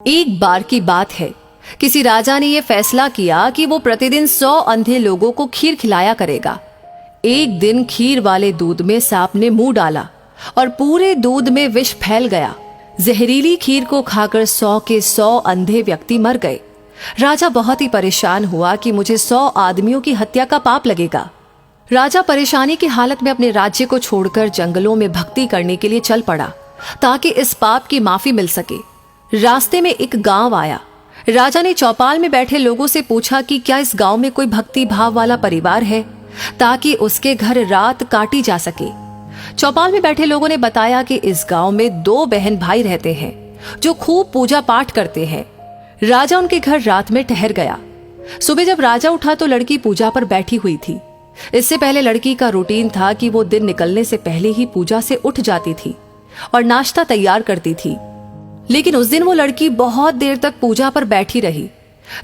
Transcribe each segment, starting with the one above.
एक बार की बात है, किसी राजा ने यह फैसला किया कि वो प्रतिदिन 100 अंधे लोगों को खीर खिलाया करेगा। एक दिन खीर वाले दूध में सांप ने मुंह डाला और पूरे दूध में विष फैल गया। जहरीली खीर को खाकर 100 के 100 अंधे व्यक्ति मर गए। राजा बहुत ही परेशान हुआ कि मुझे 100 आदमियों की हत्या का पाप लगेगा। राजा परेशानी की हालत में अपने राज्य को छोड़कर जंगलों में भक्ति करने के लिए चल पड़ा ताकि इस पाप की माफी मिल सके। रास्ते में एक गांव आया। राजा ने चौपाल में बैठे लोगों से पूछा कि क्या इस गांव में कोई भक्ति भाव वाला परिवार है ताकि उसके घर रात काटी जा सके। चौपाल में बैठे लोगों ने बताया कि इस गांव में 2 बहन भाई रहते हैं जो खूब पूजा पाठ करते हैं। राजा उनके घर रात में ठहर गया। सुबह जब राजा उठा तो लड़की पूजा पर बैठी हुई थी। इससे पहले लड़की का रूटीन था कि वो दिन निकलने से पहले ही पूजा से उठ जाती थी और नाश्ता तैयार करती थी। लेकिन उस दिन वो लड़की बहुत देर तक पूजा पर बैठी रही।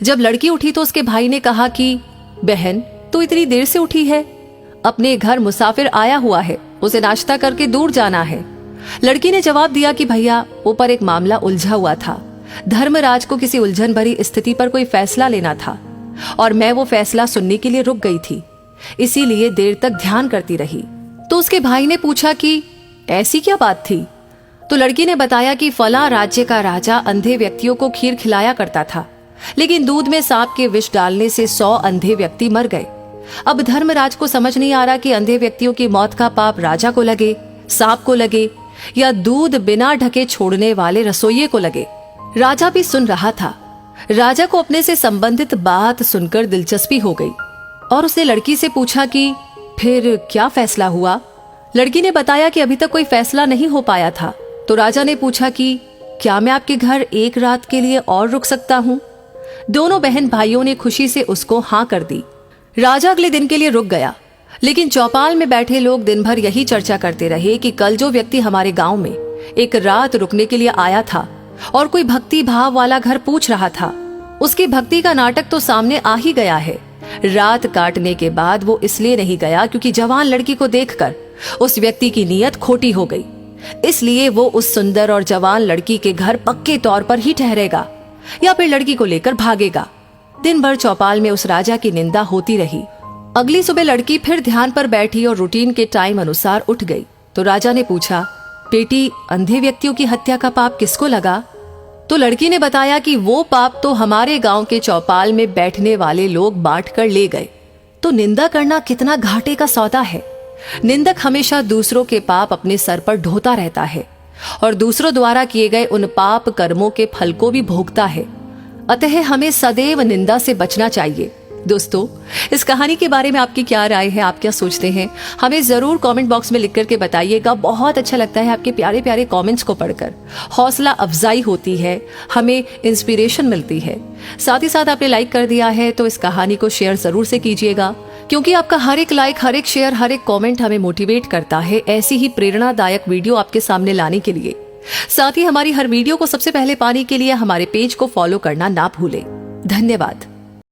जब लड़की उठी तो उसके भाई ने कहा कि बहन, तू इतनी देर से उठी है? अपने घर मुसाफिर आया हुआ है, उसे नाश्ता करके दूर जाना है। लड़की ने जवाब दिया कि भैया, ऊपर एक मामला उलझा हुआ था। धर्मराज को किसी उलझन भरी स्थिति पर कोई फैसला लेना था और मैं वो फैसला सुनने के लिए रुक गई थी, इसीलिए देर तक ध्यान करती रही। तो उसके भाई ने पूछा कि ऐसी क्या बात थी? तो लड़की ने बताया कि फला राज्य का राजा अंधे व्यक्तियों को खीर खिलाया करता था, लेकिन दूध में सांप के विष डालने से 100 अंधे व्यक्ति मर गए। अब धर्मराज को समझ नहीं आ रहा कि अंधे व्यक्तियों की मौत का पाप राजा को लगे, सांप को लगे या दूध बिना ढके छोड़ने वाले रसोइये को लगे। राजा भी सुन रहा था। राजा को अपने से संबंधित बात सुनकर दिलचस्पी हो गई और उसने लड़की से पूछा कि फिर क्या फैसला हुआ। लड़की ने बताया कि अभी तक कोई फैसला नहीं हो पाया था। तो राजा ने पूछा कि क्या मैं आपके घर एक रात के लिए और रुक सकता हूँ? दोनों बहन भाइयों ने खुशी से उसको हाँ कर दी। राजा अगले दिन के लिए रुक गया, लेकिन चौपाल में बैठे लोग दिन भर यही चर्चा करते रहे कि कल जो व्यक्ति हमारे गांव में एक रात रुकने के लिए आया था और कोई भक्ति भाव वाला घर पूछ रहा था, उसकी भक्ति का नाटक तो सामने आ ही गया है। रात काटने के बाद वो इसलिए नहीं गया क्योंकि जवान लड़की को देखकर उस व्यक्ति की नीयत खोटी हो गई, इसलिए वो उस सुंदर और जवान लड़की के घर पक्के तौर पर ही ठहरेगा या फिर लड़की को लेकर भागेगा। दिन भर चौपाल में उस राजा की निंदा होती रही। अगली सुबह लड़की फिर ध्यान पर बैठी और रूटीन के टाइम अनुसार उठ गई। तो राजा ने पूछा, बेटी, अंधे व्यक्तियों की हत्या का पाप किसको लगा? तो लड़की ने बताया कि वो पाप तो हमारे गांव के चौपाल में बैठने वाले लोग बांट कर ले गए। तो निंदा करना कितना घाटे का सौदा है। निंदक हमेशा दूसरों के पाप अपने सर पर ढोता रहता है और दूसरों द्वारा किए गए उन पाप कर्मों के फल को भी भोगता है। अतः हमें सदैव निंदा से बचना चाहिए। दोस्तों, इस कहानी के बारे में आपकी क्या राय है? आप क्या सोचते हैं? हमें जरूर कमेंट बॉक्स में लिख करके बताइएगा। बहुत अच्छा लगता है आपके प्यारे प्यारे कमेंट्स को पढ़कर। हौसला अफजाई होती है, हमें इंस्पिरेशन मिलती है। साथ ही साथ आपने लाइक कर दिया है तो इस कहानी को शेयर जरूर से कीजिएगा, क्योंकि आपका हर एक लाइक, हर एक शेयर, हर एक कमेंट हमें मोटिवेट करता है ऐसी ही प्रेरणादायक वीडियो आपके सामने लाने के लिए। साथ ही हमारी हर वीडियो को सबसे पहले पाने के लिए हमारे पेज को फॉलो करना ना भूलें। धन्यवाद।